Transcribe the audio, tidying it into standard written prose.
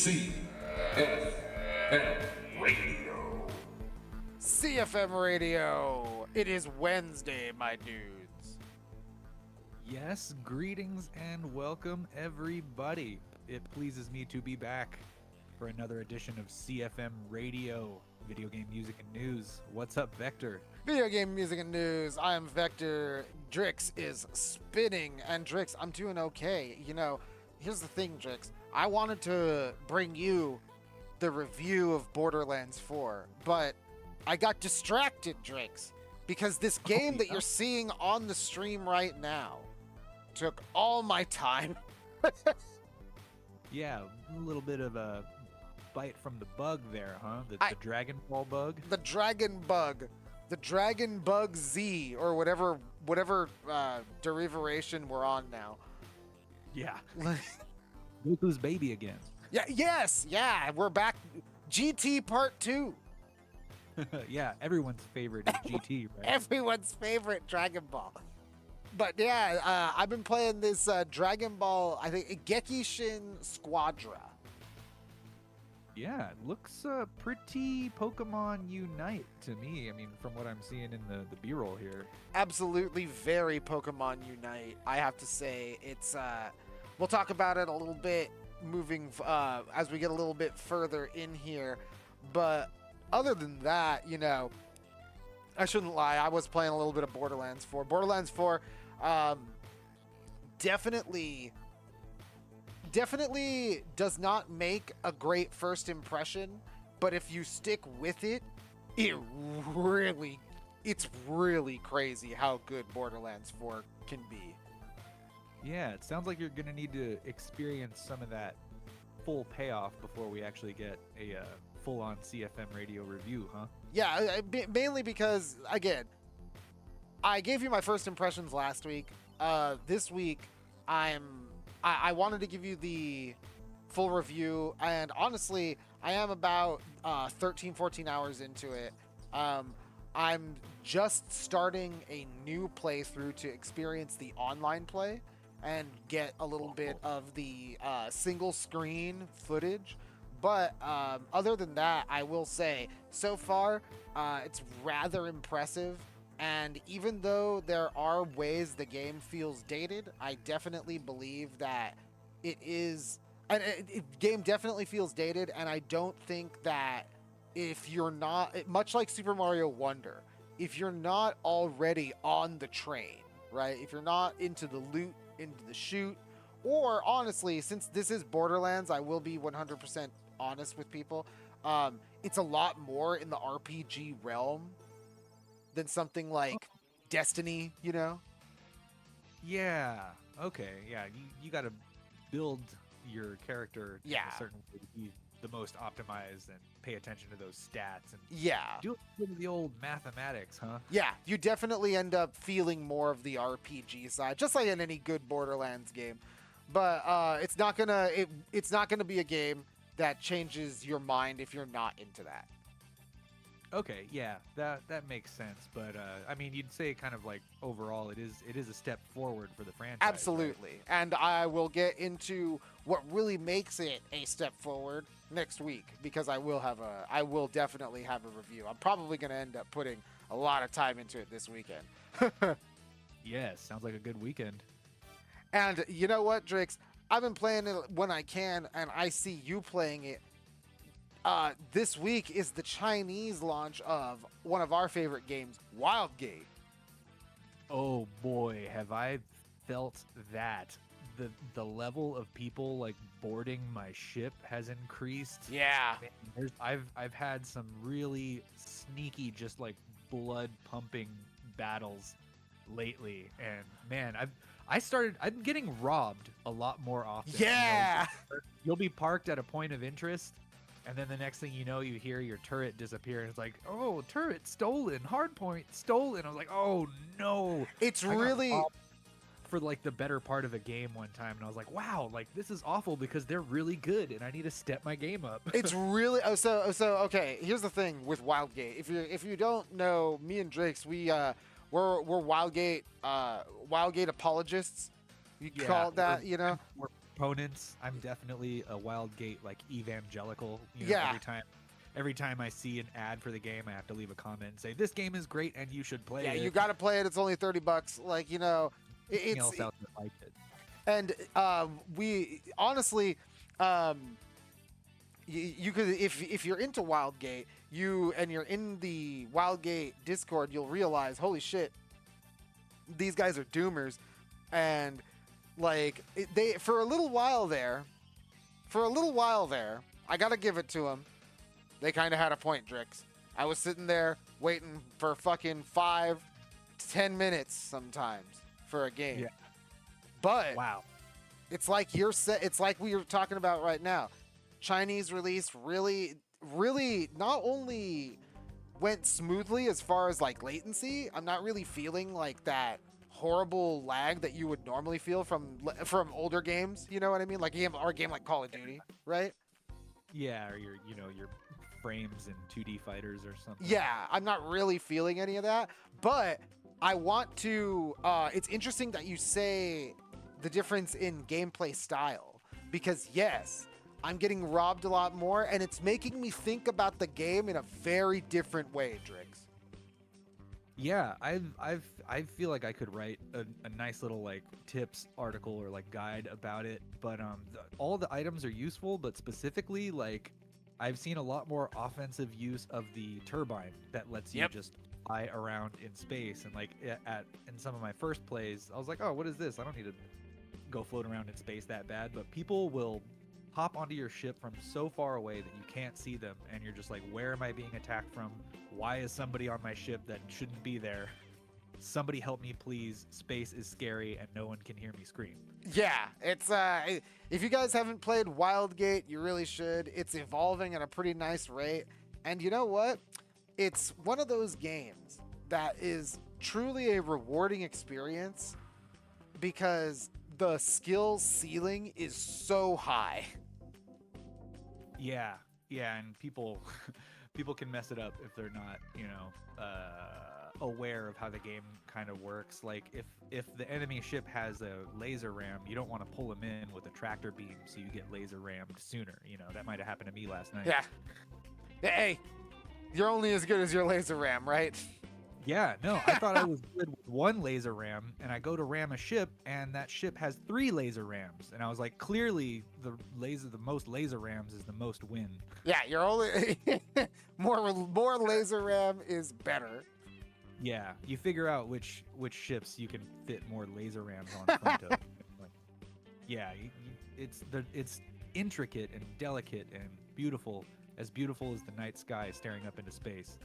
CFM Radio. CFM Radio. It is Wednesday, my dudes. Yes, greetings and welcome everybody. It pleases me to be back for another edition of CFM Radio, Video Game Music and News. What's up, Vector? Video game music and news. I am Vector. Drix is spinning, and Drix, I'm doing okay. You know, here's the thing, Drix. I wanted to bring you the review of Borderlands 4, but I got distracted, Drix, because this game that you're seeing on the stream right now took all my time. Yeah, a little bit of a bite from the bug there, huh? The Dragon Ball bug? The Dragon Bug. The Dragon Bug Z, or whatever derivation we're on now. Yeah. Goku's baby again. Yeah, we're back. GT Part 2. Yeah, everyone's favorite is GT, right? Everyone's favorite Dragon Ball. But yeah, I've been playing this Dragon Ball, I think, Gekishin Squadra. Yeah, it looks pretty Pokemon Unite to me. I mean, from what I'm seeing in the B-roll here. Absolutely very Pokemon Unite. I have to say, it's we'll talk about it a little bit moving as we get a little bit further in here. But other than that, you know, I shouldn't lie. I was playing a little bit of Borderlands 4. Borderlands 4 definitely does not make a great first impression, but if you stick with it, it's really crazy how good Borderlands 4 can be. Yeah, it sounds like you're going to need to experience some of that full payoff before we actually get a full-on CFM radio review, huh? Yeah, mainly because, again, I gave you my first impressions last week. This week, I wanted to give you the full review, and honestly, I am about 13, 14 hours into it. I'm just starting a new playthrough to experience the online play and get a little bit of the single screen footage. But other than that, I will say, so far, it's rather impressive. And even though there are ways the game feels dated, I definitely believe that it is... game definitely feels dated, and I don't think that if you're not... Much like Super Mario Wonder, if you're not already on the train, right? If you're not into the loot, into the shoot, or honestly, since this is Borderlands, I will be 100% honest with people. It's a lot more in the RPG realm than something like Destiny, you know? Yeah. Okay. Yeah. You got to build your character in a certain way to be the most optimized and pay attention to those stats and do the old mathematics, huh? Yeah, you definitely end up feeling more of the RPG side, just like in any good Borderlands game. But it's not gonna be a game that changes your mind if you're not into that. Okay, yeah, that makes sense. But I mean, you'd say kind of like overall, it is a step forward for the franchise. Absolutely, right? And I will get into what really makes it a step forward next week, because I will definitely have a review. I'm probably going to end up putting a lot of time into it this weekend. Yes, sounds like a good weekend. And you know what, Drix? I've been playing it when I can, and I see you playing it. This week is the Chinese launch of one of our favorite games, Wildgate. Oh boy, have I felt that. The level of people like boarding my ship has increased. Yeah. I've had some really sneaky, just like blood pumping battles lately, and man, I'm getting robbed a lot more often. Yeah. You know, you'll be parked at a point of interest, and then the next thing you know, you hear your turret disappear, and it's like, oh, turret stolen, hardpoint stolen. I was like, oh no. It's really for like the better part of a game one time, and I was like, wow, like this is awful because they're really good and I need to step my game up. It's really so okay, here's the thing with Wildgate. If you don't know, me and Drakes, we're Wildgate apologists. You call it that, you know? opponents, I'm definitely a Wild Gate like evangelical. Yeah. Every time I see an ad for the game, I have to leave a comment and say, "This game is great and you should play it." Yeah, you got to play it. It's only $30. Like, it's else out there like it. And we honestly, you could, if you're into Wildgate, and you're in the Wildgate Discord, you'll realize, holy shit, these guys are doomers, and like they for a little while there, I gotta give it to them. They kind of had a point, Drix. I was sitting there waiting for fucking 5 to 10 minutes sometimes for a game. Yeah. But wow, it's like it's like we were talking about right now. Chinese release really not only went smoothly as far as like latency. I'm not really feeling like that horrible lag that you would normally feel from older games. You know what I mean? Like our game like Call of Duty, right? Yeah, or your frames in 2D fighters or something. Yeah, I'm not really feeling any of that, but I want to. It's interesting that you say the difference in gameplay style, because yes, I'm getting robbed a lot more, and it's making me think about the game in a very different way, Drix. Yeah, I feel like I could write a nice little like tips article or like guide about it, but all the items are useful, but specifically like I've seen a lot more offensive use of the turbine that lets you just fly around in space, and like in some of my first plays, I was like, oh, what is this? I don't need to go float around in space that bad, but people will hop onto your ship from so far away that you can't see them, and you're just like, where am I being attacked from? Why is somebody on my ship that shouldn't be there? Somebody help me, please. Space is scary and no one can hear me scream. Yeah, it's if you guys haven't played Wildgate, you really should. It's evolving at a pretty nice rate, and you know what? It's one of those games that is truly a rewarding experience because the skill ceiling is so high. Yeah, and people can mess it up if they're not, aware of how the game kind of works. Like if the enemy ship has a laser ram, you don't want to pull them in with a tractor beam so you get laser rammed sooner. That might have happened to me last night. Yeah. Hey, you're only as good as your laser ram, right? Yeah, no, I thought I was good with one laser ram, and I go to ram a ship, and that ship has 3 laser rams, and I was like, clearly the most laser rams is the most win. Yeah, you're only more laser ram is better. Yeah, you figure out which ships you can fit more laser rams on front of. Like, yeah, it's intricate and delicate and beautiful as the night sky staring up into space.